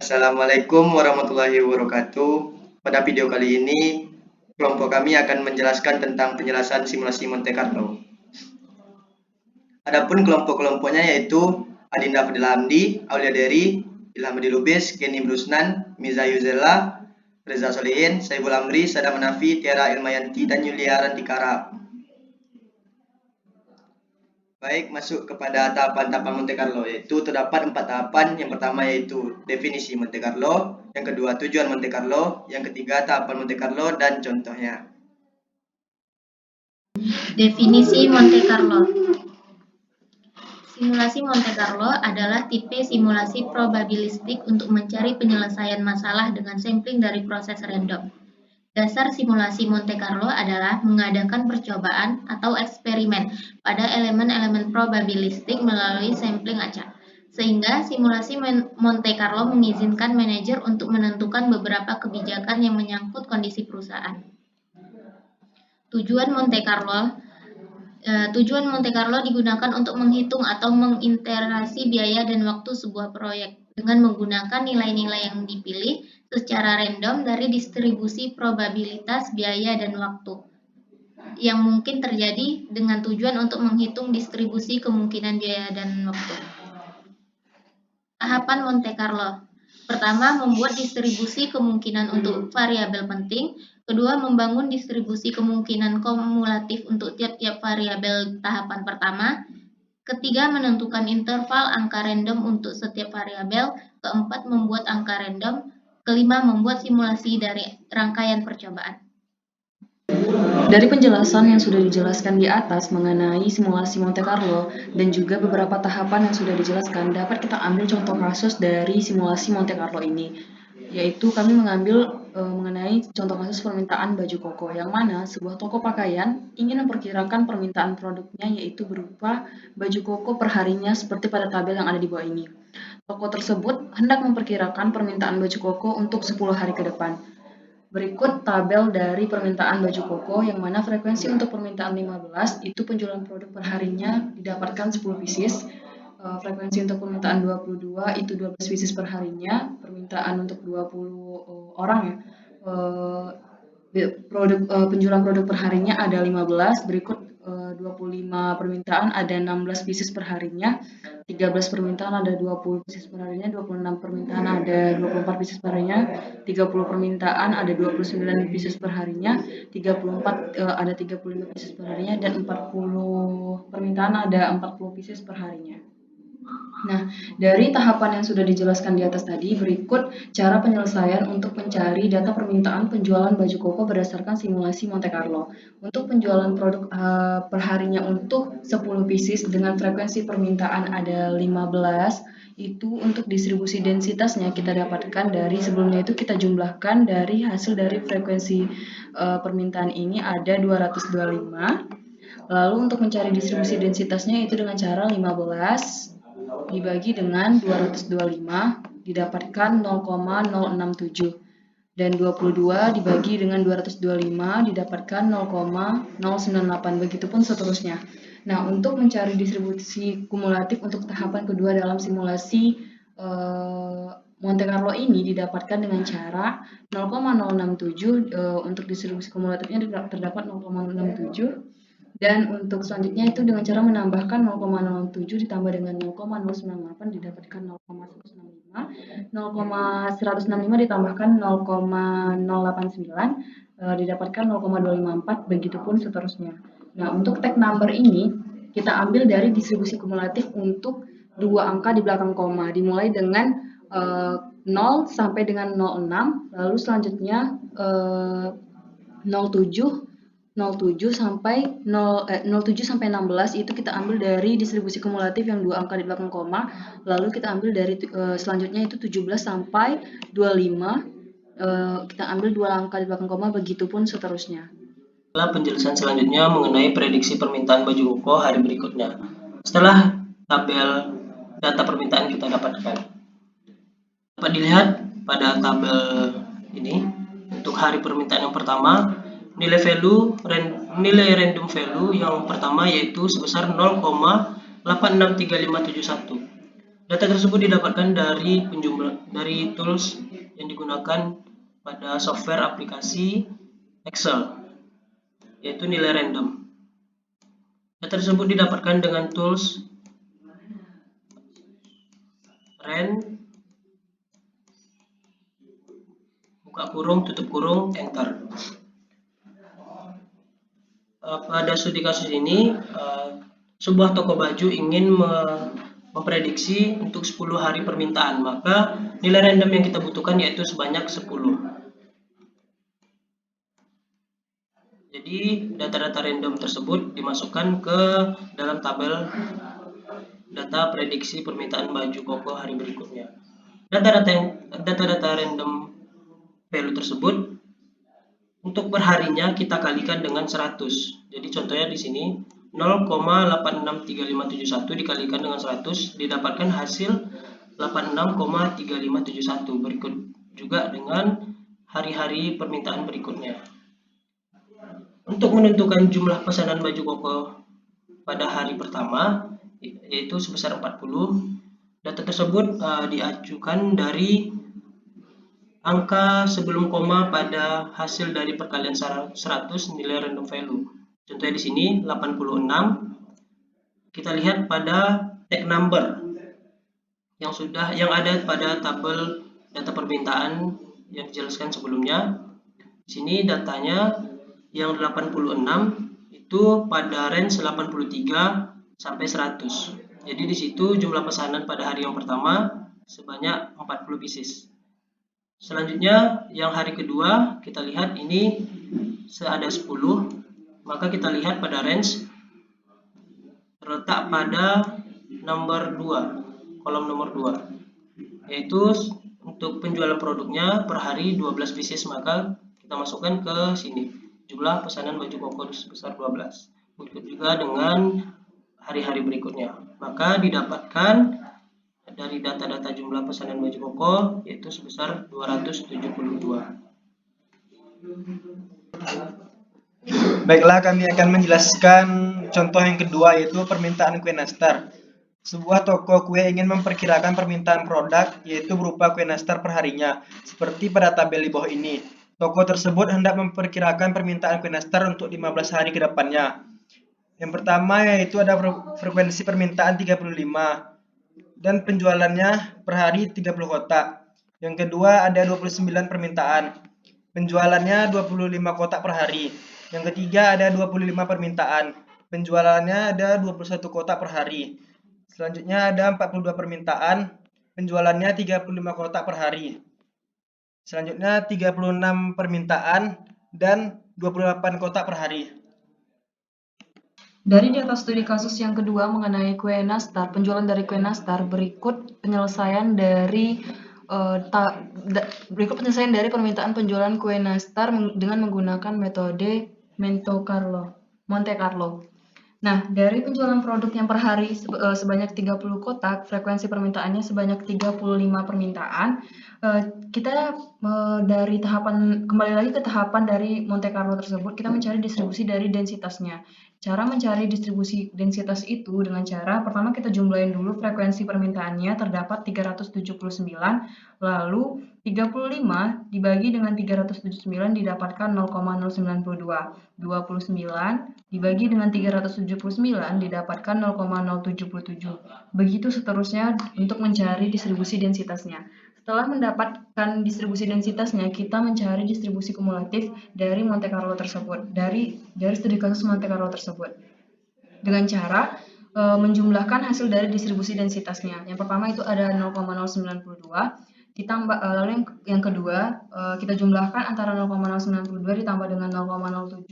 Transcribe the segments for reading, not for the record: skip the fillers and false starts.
Assalamualaikum warahmatullahi wabarakatuh. Pada video kali ini, kelompok kami akan menjelaskan tentang penjelasan simulasi Monte Carlo. Adapun kelompok-kelompoknya yaitu Adinda Fadil Hamdi, Aulia Dery, Ilham Adi Lubis, Kenny Brusnan, Miza Yuzella, Reza Solihin, Saibul Amri, Sadam Hanafi, Tiara Ilmayanti, dan Yulia Rantikara. Baik, masuk kepada tahapan-tahapan Monte Carlo, yaitu terdapat 4 tahapan. Yang pertama yaitu definisi Monte Carlo, yang kedua tujuan Monte Carlo, yang ketiga tahapan Monte Carlo dan contohnya. Definisi Monte Carlo. Simulasi Monte Carlo adalah tipe simulasi probabilistik untuk mencari penyelesaian masalah dengan sampling dari proses random. Dasar simulasi Monte Carlo adalah mengadakan percobaan atau eksperimen pada elemen-elemen probabilistik melalui sampling acak, sehingga simulasi Monte Carlo mengizinkan manajer untuk menentukan beberapa kebijakan yang menyangkut kondisi perusahaan. Tujuan Monte Carlo digunakan untuk menghitung atau mengintegrasi biaya dan waktu sebuah proyek dengan menggunakan nilai-nilai yang dipilih secara random dari distribusi probabilitas biaya dan waktu yang mungkin terjadi dengan tujuan untuk menghitung distribusi kemungkinan biaya dan waktu. Tahapan Monte Carlo. Pertama, membuat distribusi kemungkinan untuk variabel penting. Kedua, membangun distribusi kemungkinan kumulatif untuk tiap-tiap variabel tahapan pertama. Ketiga, menentukan interval angka random untuk setiap variabel. Keempat, membuat angka random. Kelima, membuat simulasi dari rangkaian percobaan. Dari penjelasan yang sudah dijelaskan di atas mengenai simulasi Monte Carlo dan juga beberapa tahapan yang sudah dijelaskan, dapat kita ambil contoh kasus dari simulasi Monte Carlo ini, yaitu kami mengambil mengenai contoh kasus permintaan baju koko, yang mana sebuah toko pakaian ingin memperkirakan permintaan produknya, yaitu berupa baju koko perharinya seperti pada tabel yang ada di bawah ini. Toko tersebut hendak memperkirakan permintaan baju koko untuk 10 hari ke depan. Berikut tabel dari permintaan baju koko, yang mana frekuensi untuk permintaan 15 itu penjualan produk perharinya didapatkan 10 pieces. Frekuensi untuk permintaan 22 itu 12 pieces perharinya. Permintaan untuk 20 orang ya. Penjualan produk perharinya ada 15. Berikut 25 permintaan ada 16 pieces perharinya. 13 permintaan ada 20 pieces perharinya, 26 permintaan ada 24 pieces perharinya, 30 permintaan ada 29 pieces perharinya, 34 ada 35 pieces perharinya, dan 40 permintaan ada 40 pieces perharinya. Nah, dari tahapan yang sudah dijelaskan di atas tadi, berikut cara penyelesaian untuk mencari data permintaan penjualan baju koko berdasarkan simulasi Monte Carlo. Untuk penjualan produk perharinya untuk 10 pieces dengan frekuensi permintaan ada 15, itu untuk distribusi densitasnya kita dapatkan dari sebelumnya itu kita jumlahkan dari hasil dari frekuensi permintaan ini ada 225. Lalu untuk mencari distribusi densitasnya itu dengan cara 15 dibagi dengan 225 didapatkan 0,067, dan 22 dibagi dengan 225 didapatkan 0,098, begitupun seterusnya. Nah, untuk mencari distribusi kumulatif untuk tahapan kedua dalam simulasi Monte Carlo ini didapatkan dengan cara 0,067, untuk distribusi kumulatifnya terdapat 0,067. Dan untuk selanjutnya itu dengan cara menambahkan 0,07 ditambah dengan 0,098 didapatkan 0,165, 0,165 ditambahkan 0,089 didapatkan 0,254, begitupun seterusnya. Nah, untuk tag number ini kita ambil dari distribusi kumulatif untuk dua angka di belakang koma, dimulai dengan 0 sampai dengan 06, lalu selanjutnya 07 sampai 16 itu kita ambil dari distribusi kumulatif yang dua angka di belakang koma, lalu kita ambil dari selanjutnya itu 17 sampai 25, kita ambil dua angka di belakang koma, begitupun seterusnya. Setelah penjelasan selanjutnya mengenai prediksi permintaan baju koko hari berikutnya. Setelah tabel data permintaan kita dapatkan, dapat dilihat pada tabel ini untuk hari permintaan yang pertama, nilai random value yang pertama yaitu sebesar 0,863571. Data tersebut didapatkan dari tools yang digunakan pada software aplikasi Excel, yaitu nilai random. Data tersebut didapatkan dengan tools rand buka kurung tutup kurung enter. Pada studi kasus ini, sebuah toko baju ingin memprediksi untuk 10 hari permintaan, maka nilai random yang kita butuhkan yaitu sebanyak 10. Jadi data-data random tersebut dimasukkan ke dalam tabel data prediksi permintaan baju koko hari berikutnya. Data-data random value tersebut untuk perharinya kita kalikan dengan 100. Jadi contohnya di sini 0,863571 dikalikan dengan 100 didapatkan hasil 86,3571. Berikut juga dengan hari-hari permintaan berikutnya. Untuk menentukan jumlah pesanan baju koko pada hari pertama yaitu sebesar 40, data tersebut diajukan dari angka sebelum koma pada hasil dari perkalian 100 nilai random value. Contohnya di sini 86. Kita lihat pada tag number yang ada pada tabel data permintaan yang dijelaskan sebelumnya. Di sini datanya yang 86 itu pada range 83 sampai 100. Jadi di situ jumlah pesanan pada hari yang pertama sebanyak 40 pieces. Selanjutnya yang hari kedua kita lihat ini ada 10, maka kita lihat pada range terletak pada nomor 2, kolom nomor 2, yaitu untuk penjualan produknya per hari 12 pieces, maka kita masukkan ke sini jumlah pesanan baju koko sebesar 12. Berikut juga dengan hari-hari berikutnya, maka didapatkan dari data-data jumlah pesanan baju koko yaitu sebesar 272. Baiklah, kami akan menjelaskan contoh yang kedua yaitu permintaan kue nastar. Sebuah toko kue ingin memperkirakan permintaan produk yaitu berupa kue nastar perharinya. Seperti pada tabel di bawah ini. Toko tersebut hendak memperkirakan permintaan kue nastar untuk 15 hari ke depannya. Yang pertama yaitu ada frekuensi permintaan 35 dan penjualannya per hari 30 kotak. Yang kedua ada 29 permintaan. Penjualannya 25 kotak per hari. Yang ketiga ada 25 permintaan. Penjualannya ada 21 kotak per hari. Selanjutnya ada 42 permintaan. Penjualannya 35 kotak per hari. Selanjutnya 36 permintaan dan 28 kotak per hari. Dari data studi kasus yang kedua mengenai kue nastar, penjualan dari kue nastar, berikut penyelesaian dari permintaan penjualan kue nastar dengan menggunakan metode Monte Carlo. Nah, dari penjualan produk yang per hari sebanyak 30 kotak, frekuensi permintaannya sebanyak 35 permintaan. Kita dari kembali lagi ke tahapan dari Monte Carlo tersebut, kita mencari distribusi dari densitasnya. Cara mencari distribusi densitas itu dengan cara pertama kita jumlahin dulu frekuensi permintaannya terdapat 379, lalu 35 dibagi dengan 379 didapatkan 0,092. 29 dibagi dengan 379 didapatkan 0,077. Begitu seterusnya untuk mencari distribusi densitasnya. Setelah mendapatkan distribusi densitasnya, kita mencari distribusi kumulatif dari Monte Carlo tersebut, dari studi kasus Monte Carlo tersebut. Dengan cara menjumlahkan hasil dari distribusi densitasnya. Yang pertama itu ada 0,092 ditambah, lalu yang kedua kita jumlahkan antara 0,092 ditambah dengan 0,077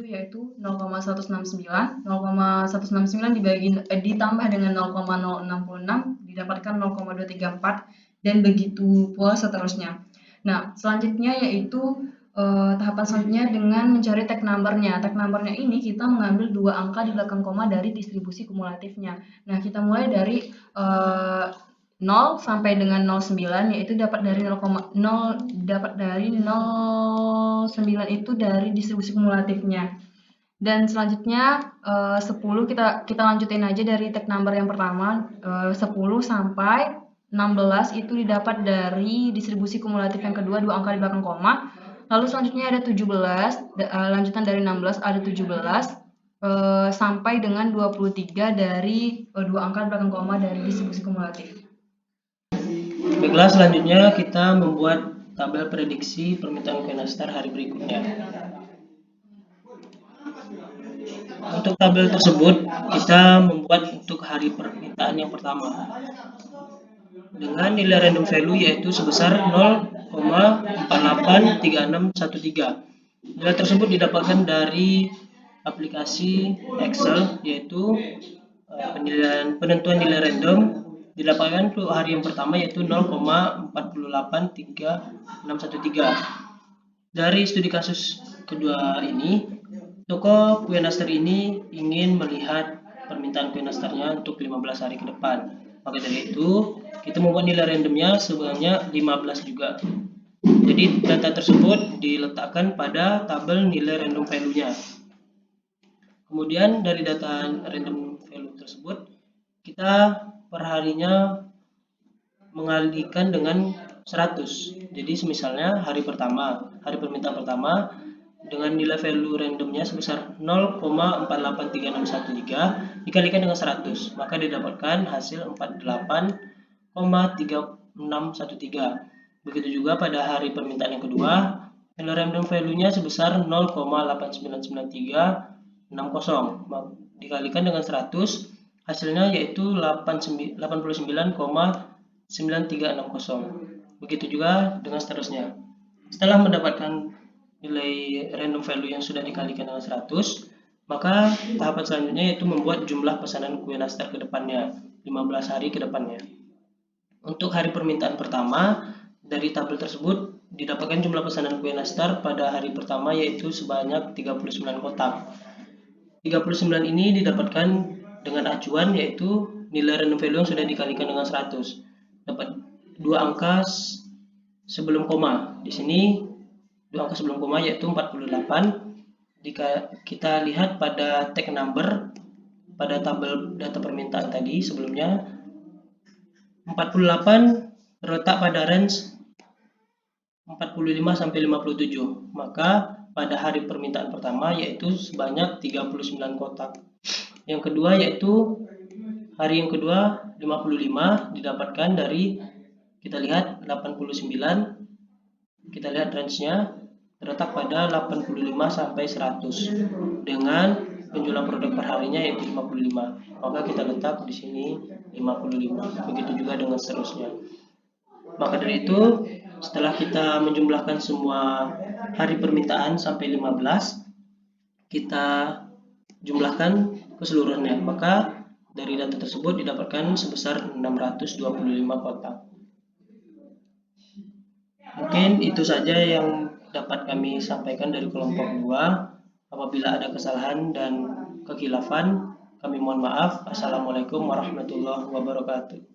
yaitu 0,169. 0,169 ditambah dengan 0,066 didapatkan 0,234 dan begitu pula seterusnya. Nah, selanjutnya yaitu tahapan selanjutnya dengan mencari tag number-nya. Tag number-nya ini kita mengambil 2 angka di belakang koma dari distribusi kumulatifnya. Nah, kita mulai dari 0 sampai dengan 09 yaitu dapat dari 0,0 dapat dari 09 itu dari distribusi kumulatifnya. Dan selanjutnya 10 kita lanjutin aja dari tag number yang pertama, 10 sampai 16 itu didapat dari distribusi kumulatif yang kedua, 2 angka di belakang koma. Lalu selanjutnya ada 17, lanjutan dari 16 ada 17 sampai dengan 23 dari 2 angka di belakang koma dari distribusi kumulatif. Baiklah, selanjutnya kita membuat tabel prediksi permintaan kue nastar hari berikutnya. Untuk tabel tersebut kita membuat untuk hari permintaan yang pertama dengan nilai random value yaitu sebesar 0,483613. Nilai tersebut didapatkan dari aplikasi Excel, yaitu penentuan nilai random didapatkan untuk hari yang pertama yaitu 0,483613. Dari studi kasus kedua ini, toko kue nastar ini ingin melihat permintaan kue nastarnya untuk 15 hari ke depan. Maka dari itu, kita membuat nilai randomnya sebanyak 15 juga. Jadi data tersebut diletakkan pada tabel nilai random value-nya. Kemudian dari data random value tersebut, kita perharinya mengalihkan dengan 100. Jadi misalnya hari permintaan pertama dengan nilai value randomnya sebesar 0,483613 dikalikan dengan 100, maka didapatkan hasil 48,3613. Begitu juga pada hari permintaan yang kedua, nilai random value-nya sebesar 0,899360, dikalikan dengan 100, hasilnya yaitu 89,9360. Begitu juga dengan seterusnya. Setelah mendapatkan nilai random value yang sudah dikalikan dengan 100, maka tahapan selanjutnya yaitu membuat jumlah pesanan kue nastar ke depannya, 15 hari ke depannya. Untuk hari permintaan pertama, dari tabel tersebut didapatkan jumlah pesanan kue nastar pada hari pertama yaitu sebanyak 39 kotak. 39 ini didapatkan dengan acuan yaitu nilai random value yang sudah dikalikan dengan 100. Dapat 2 angka sebelum koma. Di sini 2 angka sebelum koma yaitu 48. Jika kita lihat pada tag number pada tabel data permintaan tadi sebelumnya, 48 terletak pada range 45 sampai 57. Maka pada hari permintaan pertama yaitu sebanyak 39 kotak. Yang kedua yaitu hari yang kedua 55 didapatkan dari, kita lihat 89, kita lihat range-nya terletak pada 85 sampai 100 dengan penjualan produk perharinya yaitu 55. Maka kita letak di sini 55. Begitu juga dengan seterusnya. Maka dari itu, setelah kita menjumlahkan semua hari permintaan sampai 15, kita jumlahkan keseluruhannya. Maka dari data tersebut didapatkan sebesar 625 kotak. Mungkin itu saja yang dapat kami sampaikan dari kelompok 2. Apabila ada kesalahan dan kekhilafan, kami mohon maaf. Assalamualaikum warahmatullahi wabarakatuh.